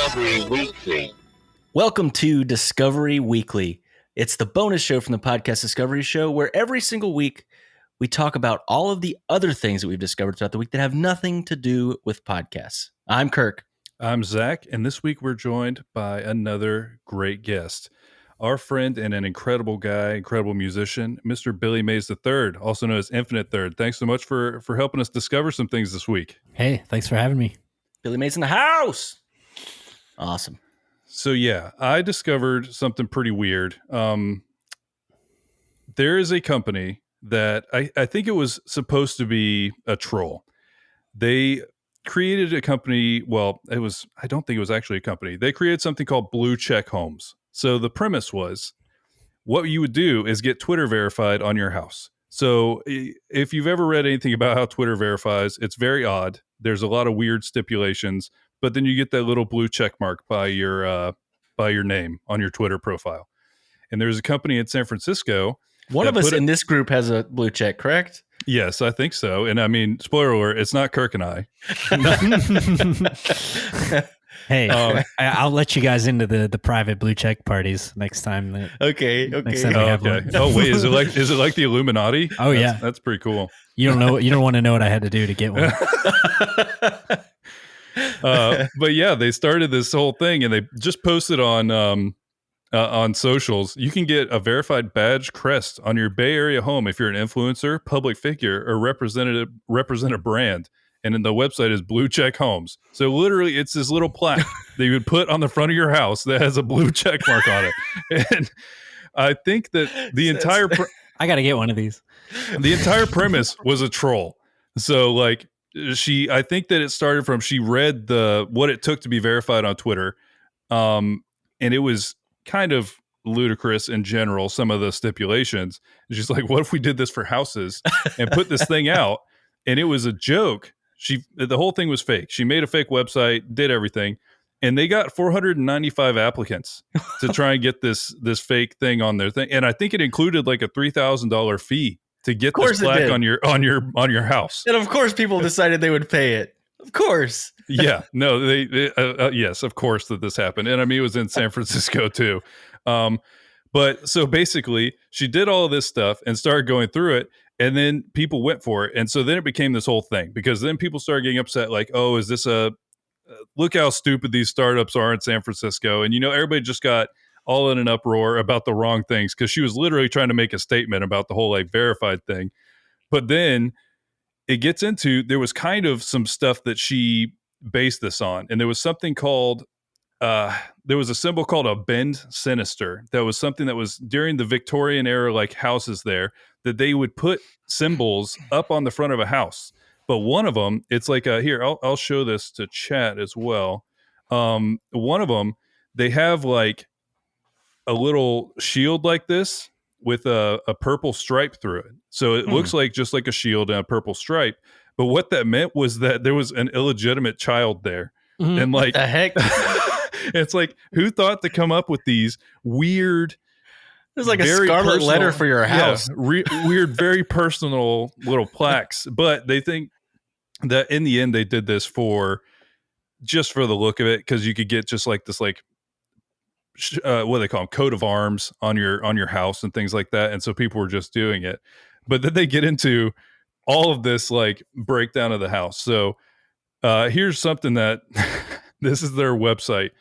Discovery Weekly. Welcome to Discovery Weekly. It's the bonus show from the podcast Discovery Show, where every single week we talk about all of the other things that we've discovered throughout the week that have nothing to do with podcasts. I'm Kirk. I'm Zach, and this week we're joined by another great guest. Our friend and an incredible guy, incredible musician, Mr. Billy Mays III, also known as Infinite Third. Thanks so much for helping us discover some things this week. Hey, thanks for having me. Billy Mays in the house. Awesome. So yeah, I discovered something pretty weird. There is a company that I think it was supposed to be a troll. They created a company. Well, I don't think it was actually a company. They created something called Blue Check Homes. So the premise was what you would do is get Twitter verified on your house. So if you've ever read anything about how Twitter verifies, it's very odd. There's a lot of weird stipulations, but then you get that little blue check mark by your name on your Twitter profile. And there's a company in San Francisco. One of us in this group has a blue check, correct? Yes, I think so. And I mean, spoiler alert, it's not Kirk and I. Hey, I'll let you guys into the private blue check parties next time. Okay. Next time we have one. Oh wait, is it like the Illuminati? Oh yeah, that's pretty cool. You don't want to know what I had to do to get one. But yeah, they started this whole thing, and they just posted on socials. You can get a verified badge crest on your Bay Area home if you're an influencer, public figure, or represent a brand. And then the website is Blue Check Homes. So literally, it's this little plaque that you would put on the front of your house that has a blue check mark on it. And I think that I got to get one of these. The entire premise was a troll. So like I think that it started from, she read what it took to be verified on Twitter. And it was kind of ludicrous in general, some of the stipulations. She's like, what if we did this for houses and put this thing out? And it was a joke. The whole thing was fake. She made a fake website, did everything, and they got 495 applicants to try and get this fake thing on their thing. And I think it included like a $3,000 fee to get this plaque on your house. And of course, people decided they would pay it. Of course. Yeah. No. Yes. Of course that this happened, and I mean it was in San Francisco too. But so basically, she did all of this stuff and started going through it. And then people went for it. And so then it became this whole thing, because then people started getting upset like, oh, is this look how stupid these startups are in San Francisco. And, everybody just got all in an uproar about the wrong things, because she was literally trying to make a statement about the whole like verified thing. But then it gets into, there was kind of some stuff that she based this on. And there was something called, there was a symbol called a bend sinister. That was something that was during the Victorian era, like houses there, that they would put symbols up on the front of a house. But one of them, it's like here, I'll show this to chat as well. One of them, they have like a little shield like this with a purple stripe through it. So it looks like just like a shield and a purple stripe. But what that meant was that there was an illegitimate child there. Mm-hmm. And like, what the heck? It's like, who thought to come up with these weird, it's like a scarlet letter for your house. Yeah, weird, very personal little plaques. But they think that in the end they did this just for the look of it, because you could get just like this, like what do they call them, coat of arms on your house and things like that. And so people were just doing it. But then they get into all of this like breakdown of the house. So here's something that this is their website.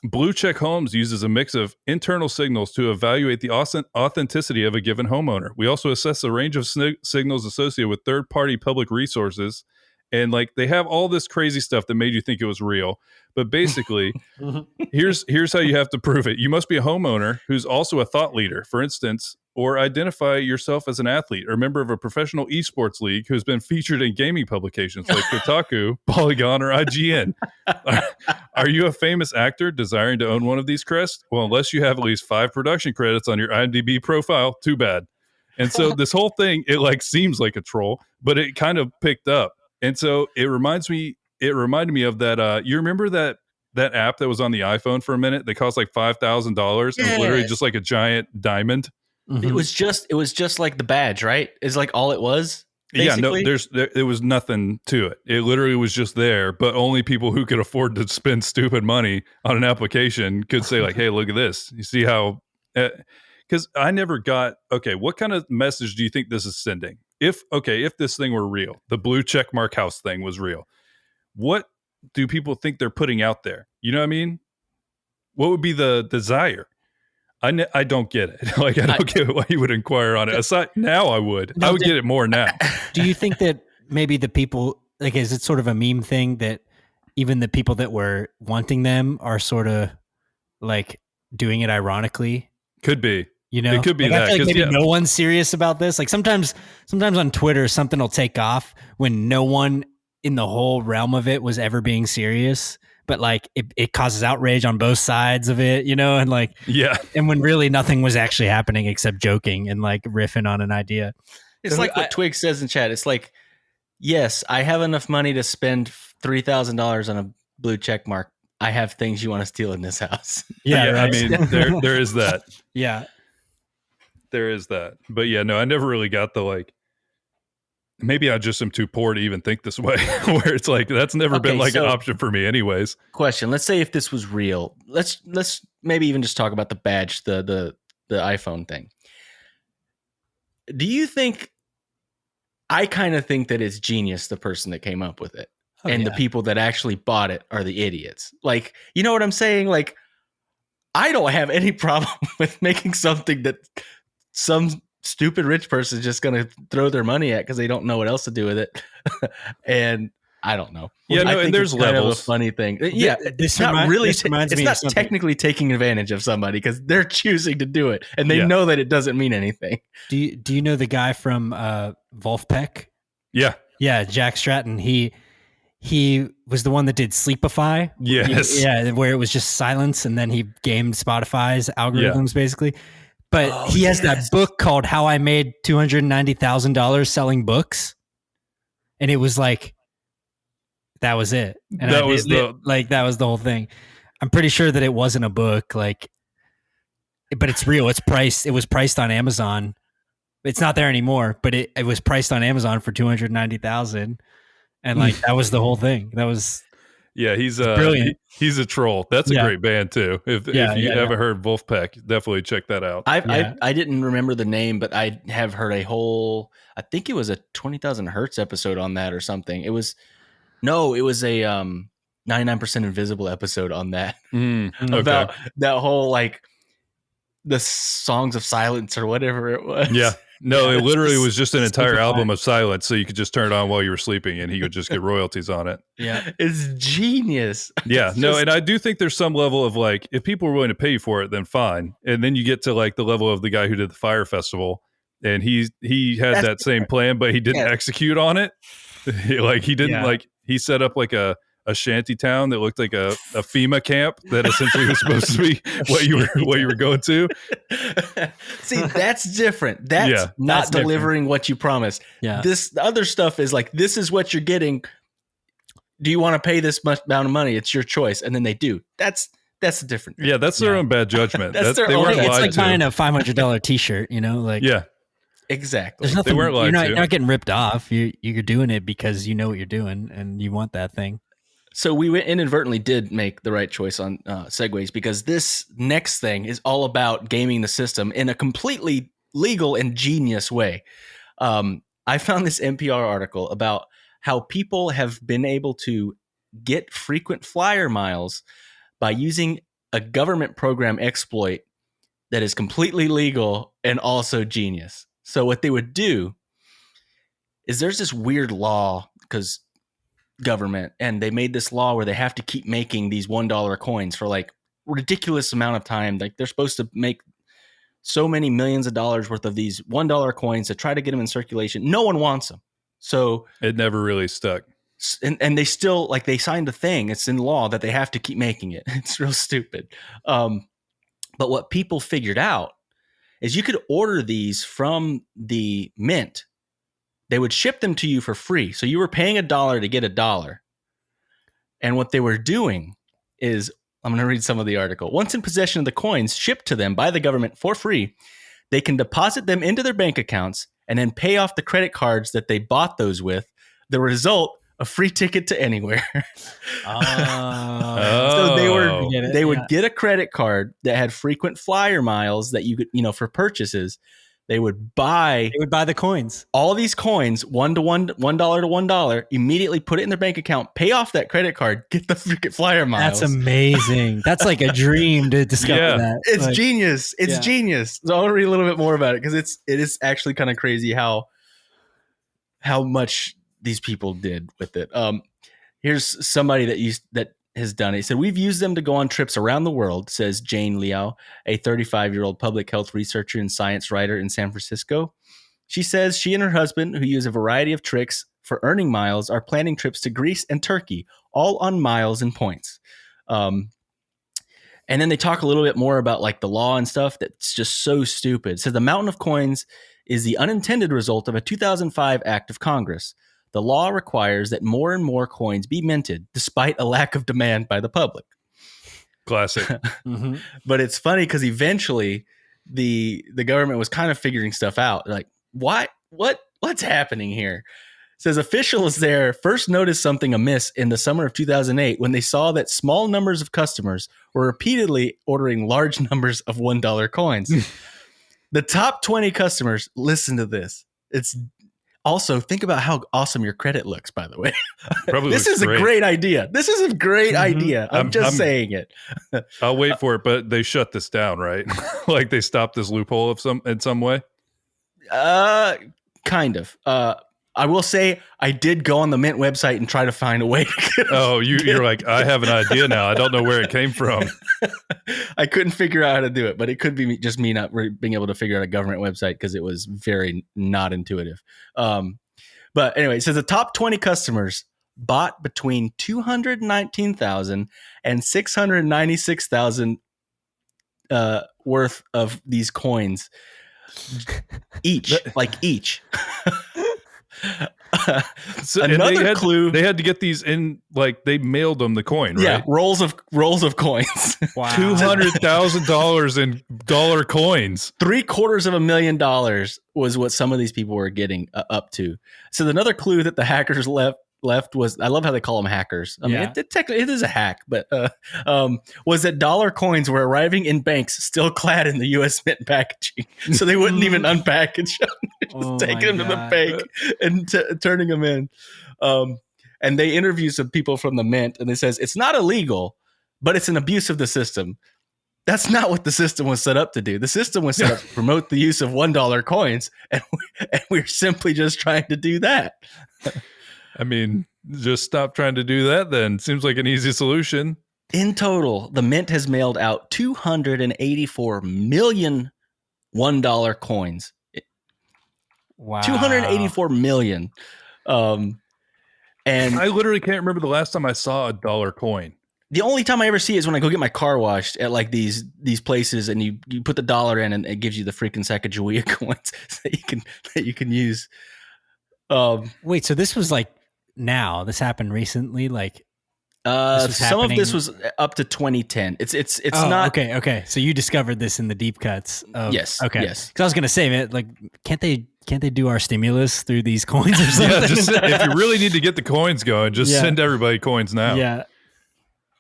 Blue Check Homes uses a mix of internal signals to evaluate the authenticity of a given homeowner. We also assess a range of signals associated with third-party public resources. And like, they have all this crazy stuff that made you think it was real. But basically, here's how you have to prove it. You must be a homeowner who's also a thought leader, for instance, or identify yourself as an athlete or a member of a professional esports league who's been featured in gaming publications like Kotaku, Polygon, or IGN. Are you a famous actor desiring to own one of these crests? Well, unless you have at least 5 production credits on your IMDb profile, too bad. And so this whole thing, it like seems like a troll, but it kind of picked up. And so it reminded me of that. You remember that app that was on the iPhone for a minute that cost like $5,000? It was literally just like a giant diamond. Mm-hmm. It was just like the badge, right? Is like all it was. basically? There was nothing to it. It literally was just there, but only people who could afford to spend stupid money on an application could say like, "Hey, look at this. You see how?" Because I never got. Okay, what kind of message do you think this is sending? If this thing were real, the blue check mark house thing was real, what do people think they're putting out there? You know what I mean? What would be the desire? I don't get it. Like, I don't get why you would inquire on it. Aside, now I would get it more now. Do you think that maybe the people, like, is it sort of a meme thing that even the people that were wanting them are sort of like doing it ironically? Could be. You know, it could be like, that. I feel like maybe no one's serious about this. Like sometimes on Twitter, something will take off when no one in the whole realm of it was ever being serious. But like it causes outrage on both sides of it, you know, and like, and when really nothing was actually happening except joking and like riffing on an idea. It's like what Twig says in chat. It's like, yes, I have enough money to spend $3,000 on a blue check mark. I have things you want to steal in this house. Yeah, right. I mean, there is that. Yeah, there is that. But yeah, no, I never really got the like. Maybe I just am too poor to even think this way, where it's like that's never been like an option for me anyways. Question. Let's say if this was real, let's maybe even just talk about the badge, the iPhone thing. Do you think, I kind of think that it's genius, the person that came up with it, the people that actually bought it are the idiots. Like, you know what I'm saying? Like, I don't have any problem with making something that some stupid rich person is just going to throw their money at because they don't know what else to do with it. And I don't know. Yeah, no, and there's levels. Kind of a funny thing. Yeah, it's not really. It's not technically taking advantage of somebody because they're choosing to do it, and they know that it doesn't mean anything. Do you know the guy from Wolfpack? Yeah, Jack Stratton. He was the one that did Sleepify. Yes. Yeah, where it was just silence, and then he gamed Spotify's algorithms basically. But he has that book called How I Made $290,000 Selling Books. And it was like, that was it. And that was the whole thing. I'm pretty sure that it wasn't a book, like, but it's real. It was priced on Amazon. It's not there anymore, but it was priced on Amazon for $290,000. And like, that was the whole thing. That was. Yeah, he's brilliant. He's a troll. That's a great band too. If you haven't heard Wolfpack, definitely check that out. I didn't remember the name, but I have heard a whole. I think it was a 20,000 Hertz episode on that or something. It was a 99% Invisible episode on that about that whole like the Songs of Silence or whatever it was. Yeah. No, it literally was just an entire album of silence, so you could just turn it on while you were sleeping, and he would just get royalties on it. Yeah, it's genius. Yeah, and I do think there's some level of like, if people are willing to pay you for it, then fine. And then you get to like the level of the guy who did the Fire Festival, and he had that same plan, but he didn't execute on it. He set up like a shanty town that looked like a FEMA camp that essentially was supposed to be what you were going to. See, that's different. That's not delivering different. What you promised. Yeah. The other stuff is like, this is what you're getting. Do you want to pay this much amount of money? It's your choice. And then they do. That's a different thing. Yeah, that's their own bad judgment. That's their they own. weren't It's lied like to. buying a $500 t-shirt, you know, like exactly. There's nothing, they weren't lied you're to. not getting ripped off. You're doing it because you know what you're doing and you want that thing. So we inadvertently did make the right choice on segues, because this next thing is all about gaming the system in a completely legal and genius way. I found this NPR article about how people have been able to get frequent flyer miles by using a government program exploit that is completely legal and also genius. So what they would do is there's this weird law, because government, and they made this law where they have to keep making these $1 coins for like ridiculous amount of time. Like they're supposed to make so many millions of dollars worth of these $1 coins to try to get them in circulation. No one wants them. So it never really stuck. And they still, like, they signed a thing. It's in law that they have to keep making it. It's real stupid. But what people figured out is you could order these from the mint. They would ship them to you for free. So you were paying $1 to get $1. And what they were doing is, I'm going to read some of the article. Once in possession of the coins shipped to them by the government for free, they can deposit them into their bank accounts and then pay off the credit cards that they bought those with. The result, a free ticket to anywhere. So they would get a credit card that had frequent flyer miles that you could, for purchases. They would buy the coins. All these coins, $1 to $1, immediately put it in their bank account, pay off that credit card, get the freaking flyer miles. That's amazing. That's like a dream to discover that. It's genius. It's genius. So I want to read a little bit more about it because it is actually kind of crazy how much these people did with it. Here's somebody that has done it. He said, we've used them to go on trips around the world, says Jane Liao, a 35-year-old public health researcher and science writer in San Francisco. She says she and her husband, who use a variety of tricks for earning miles, are planning trips to Greece and Turkey, all on miles and points. And then they talk a little bit more about like the law and stuff that's just so stupid. It says the mountain of coins is the unintended result of a 2005 act of Congress. The law requires that more and more coins be minted despite a lack of demand by the public. Classic. Mm-hmm. But it's funny because eventually the government was kind of figuring stuff out. Like, what's happening here? It says officials there first noticed something amiss in the summer of 2008 when they saw that small numbers of customers were repeatedly ordering large numbers of $1 coins. The top 20 customers, listen to this. It's also, think about how awesome your credit looks, by the way. This is a great idea. This is a great idea. I'm just saying it. I'll wait for it, but they shut this down, right? Like they stopped this loophole in some way? Kind of. I will say I did go on the Mint website and try to find a way to get you're like, I have an idea now. I don't know where it came from. I couldn't figure out how to do it, but it could be just me not being able to figure out a government website because it was very not intuitive. But anyway, it says the top 20 customers bought between 219,000 and 696,000 worth of these coins each. So, another clue. They had to get these in, like they mailed them the coin, right? Yeah, rolls of coins. Wow. $200,000 in dollar coins. $750,000 was what some of these people were getting up to. So another clue that the hackers left was, I love how they call them hackers. I mean, it technically it is a hack, but was that dollar coins were arriving in banks still clad in the U.S. Mint packaging, so they wouldn't even unpackage them. Just taking them to the bank and turning them in. And they interview some people from the Mint, and they says it's not illegal, but it's an abuse of the system. That's not what the system was set up to do. The system was set up to promote the use of $1 coins, and we're simply just trying to do that. I mean, just stop trying to do that then. Seems like an easy solution. In total, the Mint has mailed out 284 million $1 coins. Wow. 284 million. And I literally can't remember the last time I saw a dollar coin. The only time I ever see it is when I go get my car washed at like these places, and you put the dollar in and it gives you the freaking Sacagawea coins that you can use. Wait, so this was like this happened recently, like some of this was up to 2010. It's not okay. So you discovered this in the deep cuts. Yes. Okay. Yes. Because I was gonna say, man, like, can't they do our stimulus through these coins or something? Yeah, if you really need to get the coins going, just send everybody coins now. Yeah.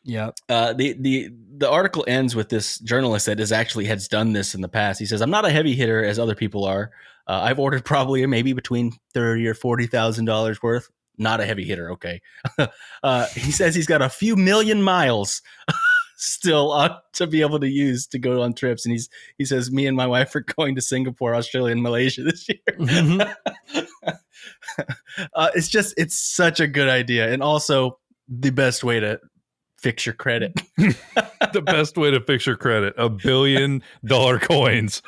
Yeah. The article ends with this journalist that has done this in the past. He says, "I'm not a heavy hitter as other people are. I've ordered probably maybe between $30,000 or $40,000 worth. Not a heavy hitter, okay." He says he's got a few million miles still to be able to use to go on trips, and he says, "Me and my wife are going to Singapore, Australia, and Malaysia this year." Mm-hmm. It's such a good idea, and also the best way to fix your credit. The best way to fix your credit: $1 billion coins.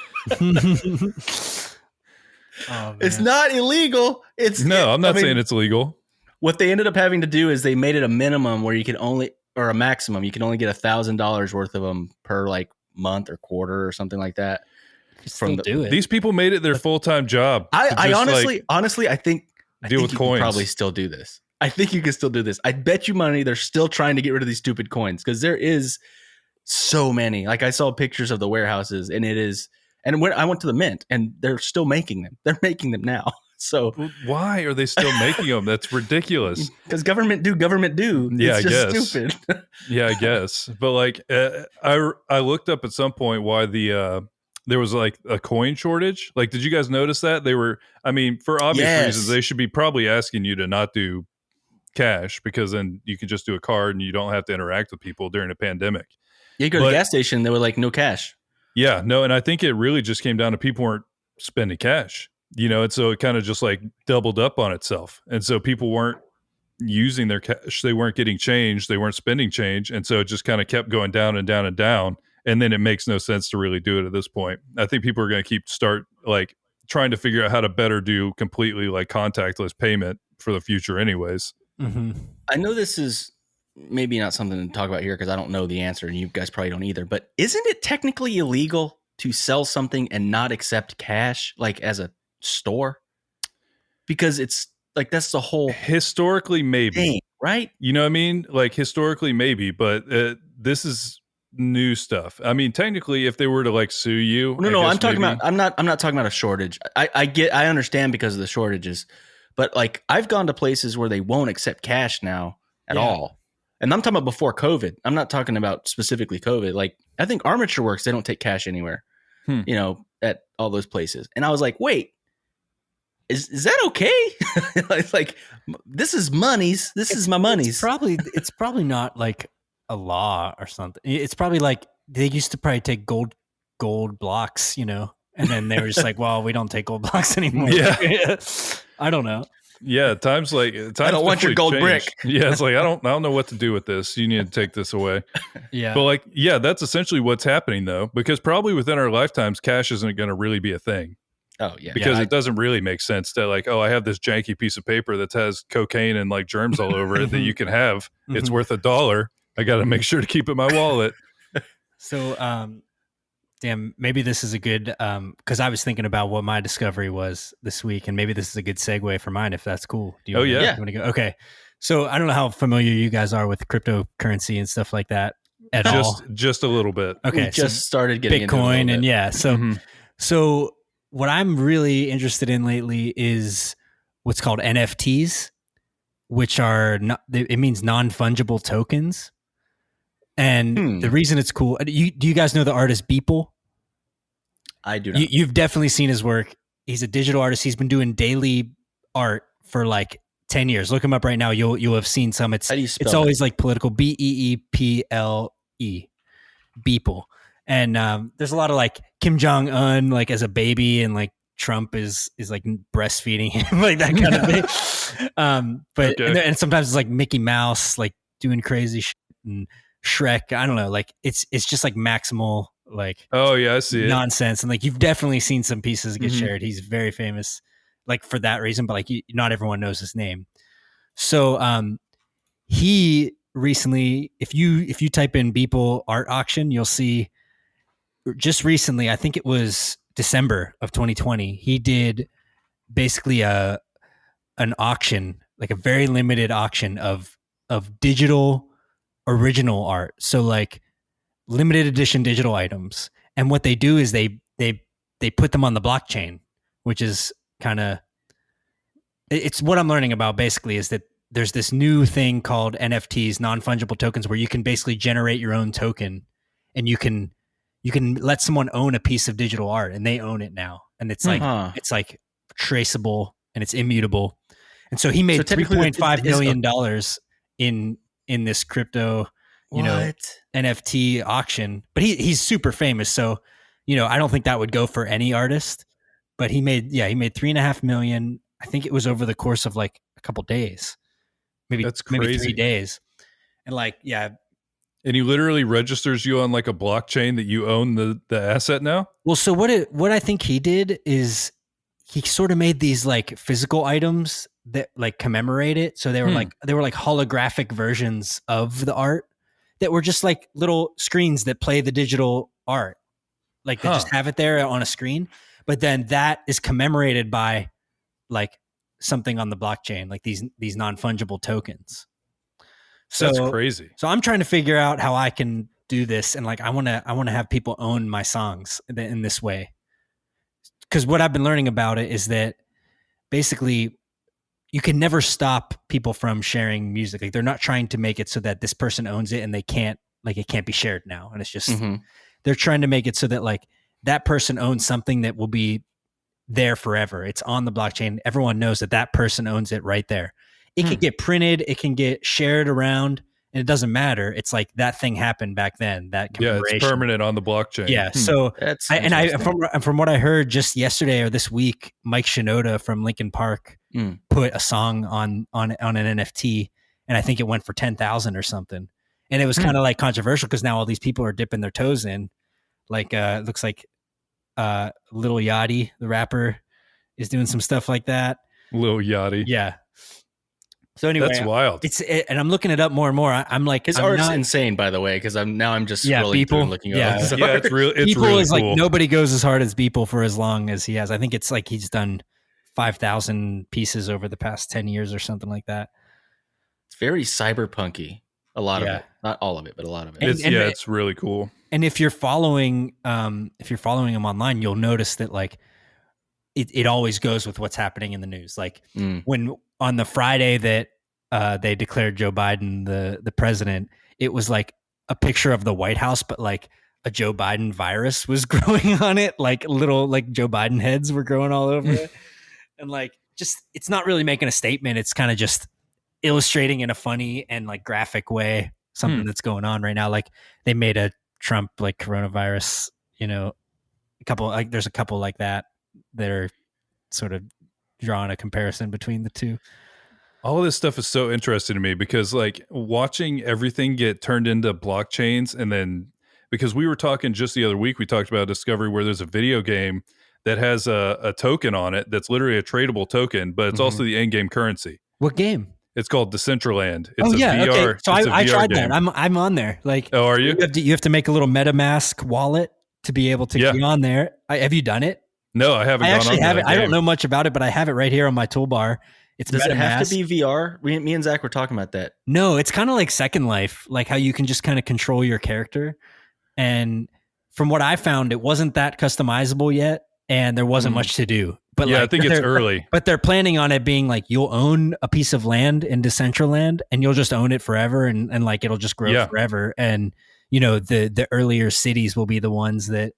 Oh, it's not illegal. I'm not saying it's illegal. What they ended up having to do is they made it a minimum where you can only, or a maximum, you can only get $1,000 worth of them per like month or quarter or something like that. Do it. These people made it their full-time job. I honestly, I think deal with coins. Can probably still do this. I think you can still do this. I bet you money they're still trying to get rid of these stupid coins because there is so many. Like I saw pictures of the warehouses, and And when I went to the Mint, and they're still making them. They're making them now. So why are they still making them? That's ridiculous. Because government do. Yeah, It's I just guess. stupid. Yeah, I guess. But like, I looked up at some point why there was like a coin shortage. Like, did you guys notice that? They were, I mean, for obvious reasons, they should be probably asking you to not do cash, because then you can just do a card and you don't have to interact with people during a pandemic. You go to the gas station, they were like, no cash. Yeah, no, and I think it really just came down to people weren't spending cash, and so it kind of just like doubled up on itself. And so people weren't using their cash, they weren't getting change, they weren't spending change, and so it just kind of kept going down and down and down. And then it makes no sense to really do it at this point. I think people are going to start like trying to figure out how to better do completely like contactless payment for the future anyways. Mm-hmm. I know this is maybe not something to talk about here because I don't know the answer, and you guys probably don't either, but isn't it technically illegal to sell something and not accept cash, like as a store? Because it's like, that's the whole historically maybe thing, right? You know what I mean? Like historically maybe, but this is new stuff. I mean, technically, if they were to like sue you, No, I'm talking about. I'm not talking about a shortage. I understand because of the shortages, but like I've gone to places where they won't accept cash now at all, and I'm talking about before COVID. I'm not talking about specifically COVID. Like I think Armature Works, they don't take cash anywhere, at all those places. And I was like, wait, is that okay? like this is monies. This is my monies. It's probably not like a law or something. It's probably like they used to probably take gold blocks, and then they were just like, well, we don't take gold blocks anymore. Yeah. I don't know. Yeah, I don't want your gold brick. Yeah, it's like I don't know what to do with this. You need to take this away. Yeah. But like, yeah, that's essentially what's happening though, because probably within our lifetimes, cash isn't going to really be a thing. Oh yeah, because it doesn't really make sense to like, oh, I have this janky piece of paper that has cocaine and like germs all over it that you can have. It's worth $1. I got to make sure to keep it in my wallet. So, damn, maybe this is a good, because I was thinking about what my discovery was this week, and maybe this is a good segue for mine, if that's cool. Do you yeah. want to go? Okay. So I don't know how familiar you guys are with cryptocurrency and stuff like that at all. Just a little bit. Okay. We just started getting Bitcoin into it so what I'm really interested in lately is what's called NFTs, which are it means non-fungible tokens. And the reason it's cool, do you guys know the artist Beeple? I do not. You've definitely seen his work. He's a digital artist. He's been doing daily art for like 10 years. Look him up right now. You'll have seen some. It's always like political, Beeple, Beeple. And there's a lot of like Kim Jong-un like as a baby, and like Trump is like breastfeeding him, like that kind of thing. But and sometimes it's like Mickey Mouse like doing crazy shit, and Shrek. I don't know, like it's just like maximal like I see nonsense. And like you've definitely seen some pieces get shared. He's very famous like for that reason, but like not everyone knows his name. So he recently, if you type in Beeple art auction, you'll see just recently, I think it was December of 2020, he did basically an auction, like a very limited auction of digital original art. So like limited edition digital items. And what they do is they put them on the blockchain, which is kind of, it's what I'm learning about basically, is that there's this new thing called NFTs, non-fungible tokens, where you can basically generate your own token, and you can let someone own a piece of digital art, and they own it now. And it's like, it's like traceable and it's immutable. And so he made $3.5 million in this crypto, NFT auction, but he's super famous. So, I don't think that would go for any artist, but he made $3.5 million. I think it was over the course of like a couple days, maybe 3 days. And like, yeah. And he literally registers you on like a blockchain that you own the asset now? Well, so what I think he did is he sort of made these like physical items that like commemorate it. So they were like holographic versions of the art that were just like little screens that play the digital art. Like they just have it there on a screen, but then that is commemorated by like something on the blockchain, like these non-fungible tokens. So that's crazy. So I'm trying to figure out how I can do this, and like I want to have people own my songs in this way. because what I've been learning about it is that basically you can never stop people from sharing music. Like they're not trying to make it so that this person owns it and they can't, like it can't be shared now. And it's just, they're trying to make it so that like that person owns something that will be there forever. It's on the blockchain. Everyone knows that that person owns it right there. It can get printed. It can get shared around. And it doesn't matter. It's like that thing happened back then. That commemoration. It's permanent on the blockchain. Yeah. So from what I heard just yesterday or this week, Mike Shinoda from Linkin Park put a song on an NFT, and I think it went for 10,000 or something. And it was kind of like controversial because now all these people are dipping their toes in. Like it looks like Lil Yachty, the rapper, is doing some stuff like that. Lil Yachty. Yeah. So anyway, that's wild. And I'm looking it up more and more. I'm like, his art's insane, by the way, because I'm just scrolling through and looking over. It's real. It's Beeple really is cool. like nobody goes as hard as Beeple for as long as he has. I think it's like he's done 5,000 pieces over the past 10 years or something like that. It's very cyberpunky. A lot of it, not all of it, but a lot of it. It's really cool. And if you're following him online, you'll notice that like it always goes with what's happening in the news. Like when on the Friday that they declared Joe Biden the president, it was like a picture of the White House, but like a Joe Biden virus was growing on it. Like little like Joe Biden heads were growing all over it. And like, just, it's not really making a statement. It's kind of just illustrating in a funny and like graphic way something that's going on right now. Like they made a Trump like coronavirus, a couple, like there's a couple like that are sort of drawing a comparison between the two. All of this stuff is so interesting to me because like watching everything get turned into blockchains, and then because we were talking just the other week, we talked about Discovery where there's a video game that has a token on it that's literally a tradable token, but it's also the in-game currency. What game? It's called Decentraland. It's VR. Okay. So I tried game. that. I'm on there. Like, oh, are you? You have to make a little MetaMask wallet to be able to get on there. Have you done it? No, I haven't. I actually have it. I don't know much about it, but I have it right here on my toolbar. Does it have to be VR? Me and Zach were talking about that. No, it's kind of like Second Life, like how you can just kind of control your character. And from what I found, it wasn't that customizable yet, and there wasn't much to do. But I think it's early. But they're planning on it being like you'll own a piece of land in Decentraland, and you'll just own it forever, and like it'll just grow forever. And the earlier cities will be the ones that,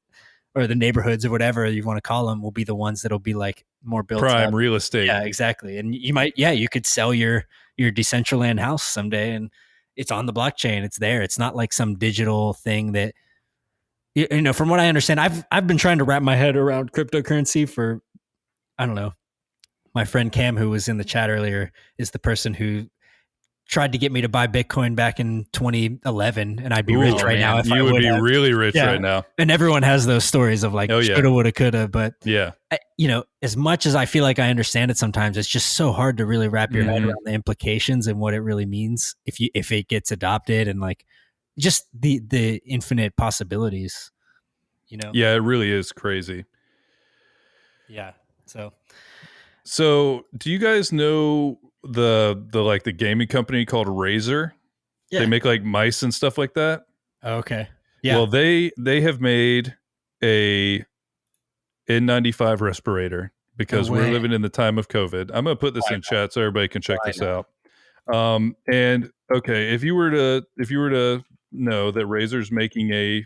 or the neighborhoods or whatever you want to call them, will be the ones that'll be like more built prime up. Real estate. Yeah, exactly. And you could sell your Decentraland house someday, and it's on the blockchain. It's there. It's not like some digital thing that, from what I understand, I've been trying to wrap my head around cryptocurrency for, I don't know. My friend Cam, who was in the chat earlier, is the person who tried to get me to buy Bitcoin back in 2011, and I'd be rich right now. If you would be really rich right now. And everyone has those stories of like, shoulda, woulda, coulda. But as much as I feel like I understand it, sometimes it's just so hard to really wrap your head around the implications and what it really means if it gets adopted, and like just the infinite possibilities. Yeah, it really is crazy. Yeah. So do you guys know the gaming company called Razer? Yeah. They make like mice and stuff like that. Okay. Yeah. Well, they have made a N95 respirator because we're living in the time of COVID. I'm going to put this in chat so everybody can check this out. And okay, if you were to know that Razer's making a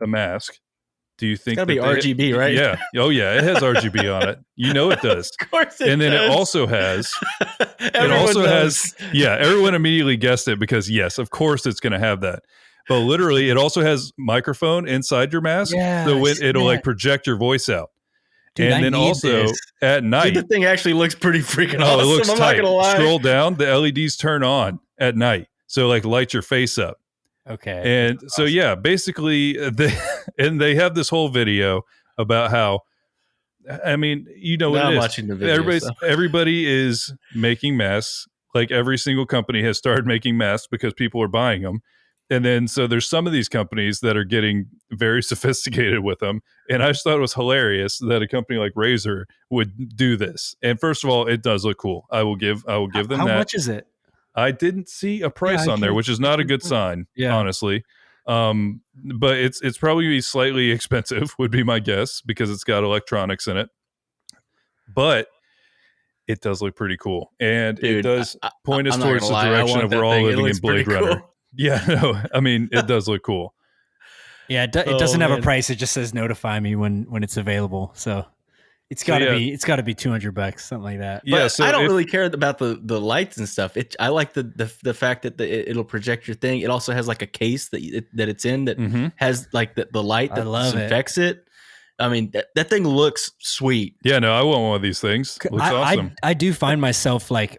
mask, do you think it's gotta be RGB, right? Yeah. Oh yeah, it has RGB on it. It does. Of course it does. And then it also has everyone immediately guessed it because yes, of course it's going to have that. But literally it also has microphone inside your mask. So it'll like project your voice out. Dude, and then also at night, the thing actually looks pretty freaking awesome. It looks I'm tight. not gonna lie. Scroll down, the LEDs turn on at night. So like light your face up. Okay. And so basically they have this whole video about how, I mean, what it is. Watching the video, everybody is making masks. Like every single company has started making masks because people are buying them. And then so there's some of these companies that are getting very sophisticated with them. And I just thought it was hilarious that a company like Razer would do this. And first of all, it does look cool. I will give them that. How much is it? I didn't see a price on there, which is not a good sign, honestly. But it's probably slightly expensive, would be my guess, because it's got electronics in it. But it does look pretty cool, and Dude, it does point us I'm not towards gonna the lie, I direction want of that we're all thing. It living in looks Blade pretty Runner. cool. Yeah, no, I mean it does look cool. Yeah, it doesn't have a price. It just says notify me when it's available. So it's got to be $200, something like that. Yeah, But so I don't really care about the lights and stuff. I like the fact that it'll project your thing. It also has like a case that it's in that has like the light that disinfects it. I mean, that thing looks sweet. Yeah, no, I want one of these things. Looks awesome. I do find myself like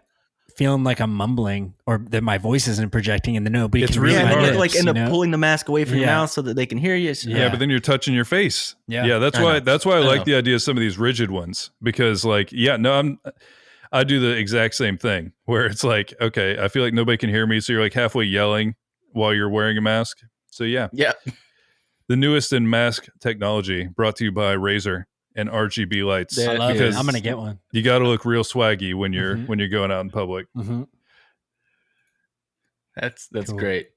feeling like I'm mumbling or that my voice isn't projecting, and nobody can read my lips. Like end up pulling the mask away from your mouth so that they can hear you. Yeah, but then you're touching your face. Yeah, that's why I like the idea of some of these rigid ones, because like, I do the exact same thing where it's like, okay, I feel like nobody can hear me, so you're like halfway yelling while you're wearing a mask. So yeah. The newest in mask technology, brought to you by Razer and RGB lights. I love it. I'm gonna get one. You got to look real swaggy when you're going out in public. That's cool. Great.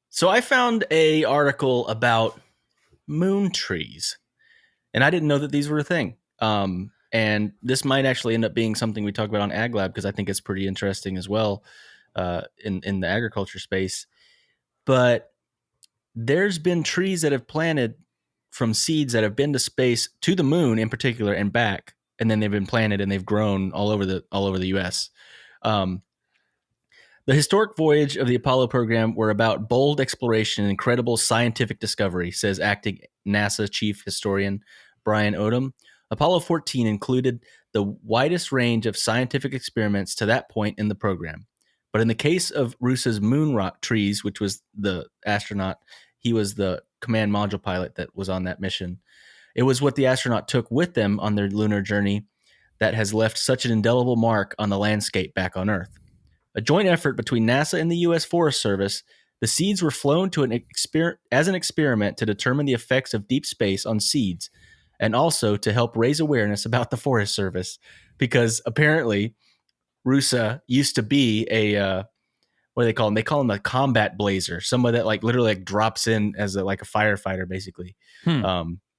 So I found a article about moon trees, and I didn't know that these were a thing. And this might actually end up being something we talk about on Ag Lab, because I think it's pretty interesting as well in the agriculture space. But there's been trees that have planted from seeds that have been to space, to the moon in particular, and back, and then they've been planted and they've grown all over the U.S. The historic voyage of the Apollo program were about bold exploration and incredible scientific discovery, says acting NASA chief historian Brian Odom. Apollo 14 included the widest range of scientific experiments to that point in the program. But in the case of Rusa's moon rock trees, which was the astronaut, he was the command module pilot that was on that mission. It was what the astronaut took with them on their lunar journey that has left such an indelible mark on the landscape back on Earth. A joint effort between NASA and the U.S. Forest Service, the seeds were flown to as an experiment to determine the effects of deep space on seeds, and also to help raise awareness about the Forest Service, because apparently Rusa used to be a what do they call him? They call him a combat blazer, someone that like literally like drops in as a firefighter, basically,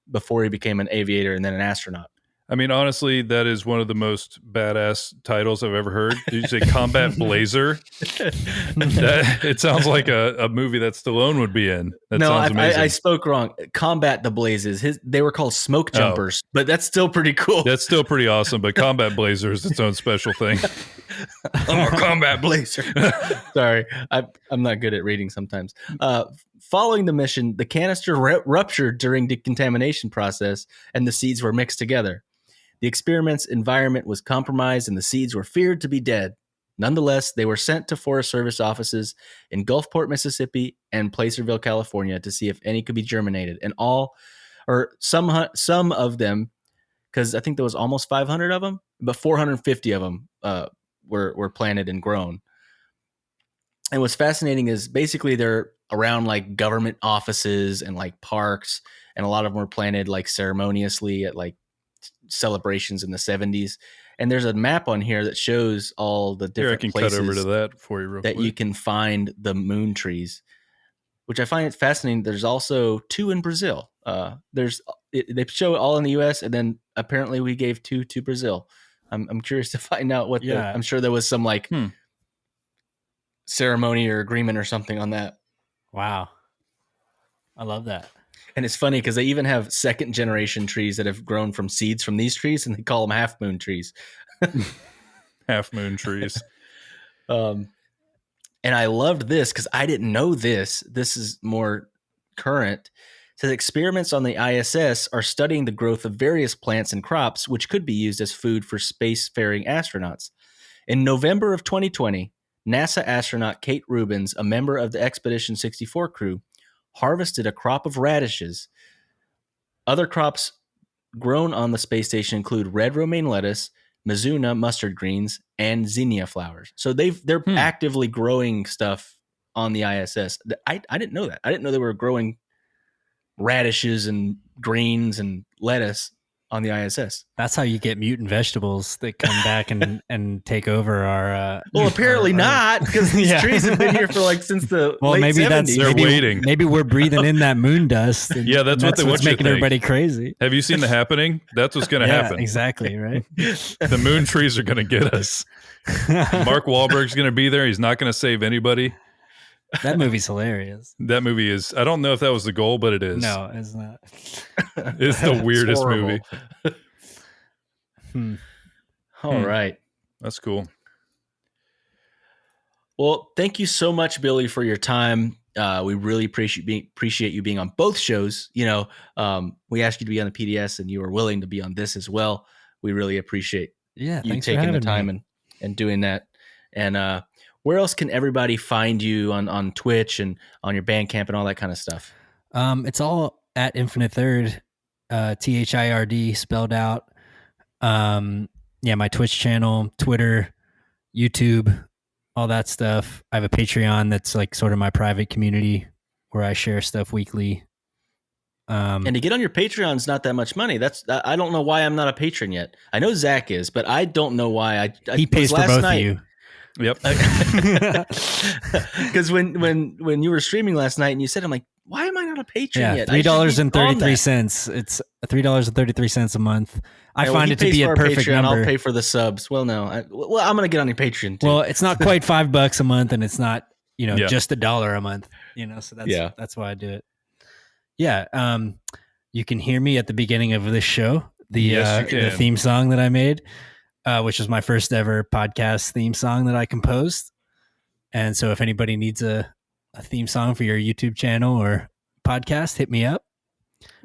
before he became an aviator and then an astronaut. I mean, honestly, that is one of the most badass titles I've ever heard. Did you say Combat Blazer? It sounds like a movie that Stallone would be in. That sounds amazing. I spoke wrong. Combat the Blazes. They were called smoke jumpers, but that's still pretty cool. That's still pretty awesome, but Combat Blazer is its own special thing. I'm a combat blazer. Sorry, I'm not good at reading sometimes. Following the mission, the canister ruptured during decontamination process, and the seeds were mixed together. The experiment's environment was compromised, and the seeds were feared to be dead. Nonetheless, they were sent to Forest Service offices in Gulfport, Mississippi, and Placerville, California, to see if any could be germinated. And some of them, because I think there was almost 500 of them, but 450 of them were planted and grown. And what's fascinating is basically they're around like government offices and like parks, and a lot of them were planted like ceremoniously at like celebrations in the 70s. And there's a map on here that shows all the different places cut over to that for you real quick. You can find the moon trees, which I find it fascinating. There's also 2 in Brazil. They show it all in the US, and then apparently we gave 2 to Brazil. I'm curious to find out what I'm sure there was some like ceremony or agreement or something on that. Wow. I love that. And it's funny because they even have second generation trees that have grown from seeds from these trees, and they call them half moon trees. Half moon trees. And I loved this because I didn't know this. This is more current. It says experiments on the ISS are studying the growth of various plants and crops, which could be used as food for spacefaring astronauts. In November of 2020, NASA astronaut Kate Rubins, a member of the Expedition 64 crew, harvested a crop of radishes. Other crops grown on the space station include red romaine lettuce, Mizuna mustard greens, and zinnia flowers. So they're actively growing stuff on the ISS. I didn't know that. I didn't know they were growing radishes and greens and lettuce on the ISS. That's how you get mutant vegetables that come back and take over our. Well, apparently not, because these trees have been here for like since the late maybe 70s. They're waiting. Maybe we're breathing in that moon dust. And, Yeah, that's what they want what's you to making think. everybody crazy. Have you seen The Happening? That's what's going to happen. Exactly, right? The moon trees are going to get us. Mark Wahlberg's going to be there. He's not going to save anybody. That movie's hilarious. That movie is, I don't know if that was the goal, but it is. No, it's not. It's the weirdest movie. All right. That's cool. Well, thank you so much, Billy, for your time. We really appreciate you being on both shows. We asked you to be on the PDS, and you were willing to be on this as well. We really appreciate you taking the time and doing that. And where else can everybody find you on Twitch and on your Bandcamp and all that kind of stuff? It's all at Infinite Third, THIRD spelled out. My Twitch channel, Twitter, YouTube, all that stuff. I have a Patreon that's like sort of my private community where I share stuff weekly. And to get on your Patreon is not that much money. I don't know why I'm not a patron yet. I know Zach is, but I don't know why. He pays for both of you. Yep. Because when you were streaming last night and you said, I'm like, why am I not a patron yet? $3.33. It's $3.33 a month. I find it to be a perfect Patreon, number. I'll pay for the subs. Well, no, I'm going to get on your Patreon too. Well, it's not quite $5 a month, and it's not just $1 a month. So that's why I do it. Yeah. You can hear me at the beginning of this show. The theme song that I made. Which was my first ever podcast theme song that I composed. And so if anybody needs a theme song for your YouTube channel or podcast, hit me up.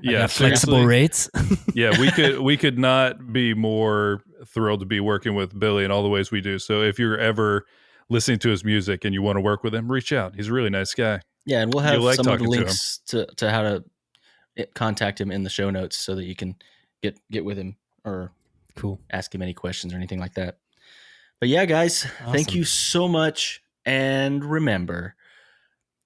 Yeah, flexible rates. Yeah, we could not be more thrilled to be working with Billy in all the ways we do. So if you're ever listening to his music and you want to work with him, reach out. He's a really nice guy. Yeah, and we'll have some of the links to how to contact him in the show notes so that you can get with him or ask him any questions or anything like that. But yeah, guys, Thank you so much. And remember,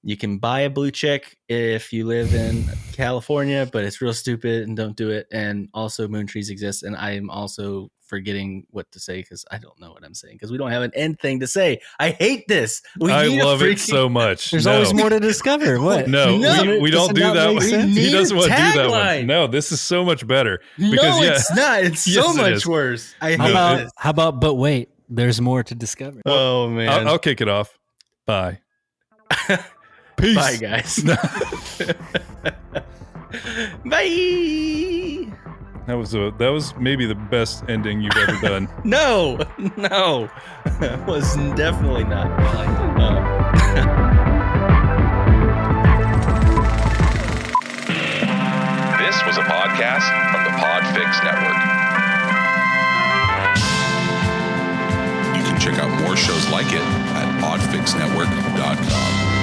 you can buy a blue check if you live in California, but it's real stupid and don't do it. And also moon trees exist. And I am also forgetting what to say because I don't know what I'm saying because we don't have an end thing to say. I hate this. I love it so much. There's always more to discover. What? No, we don't do that one. He doesn't want to do that one. No, this is so much better. It's not. It's so much worse. How about, but wait, there's more to discover. Oh, man. I'll kick it off. Bye. Peace. Bye, guys. Bye. That was maybe the best ending you've ever done. No, it was definitely not. This was a podcast from the Podfix Network. You can check out more shows like it at podfixnetwork.com.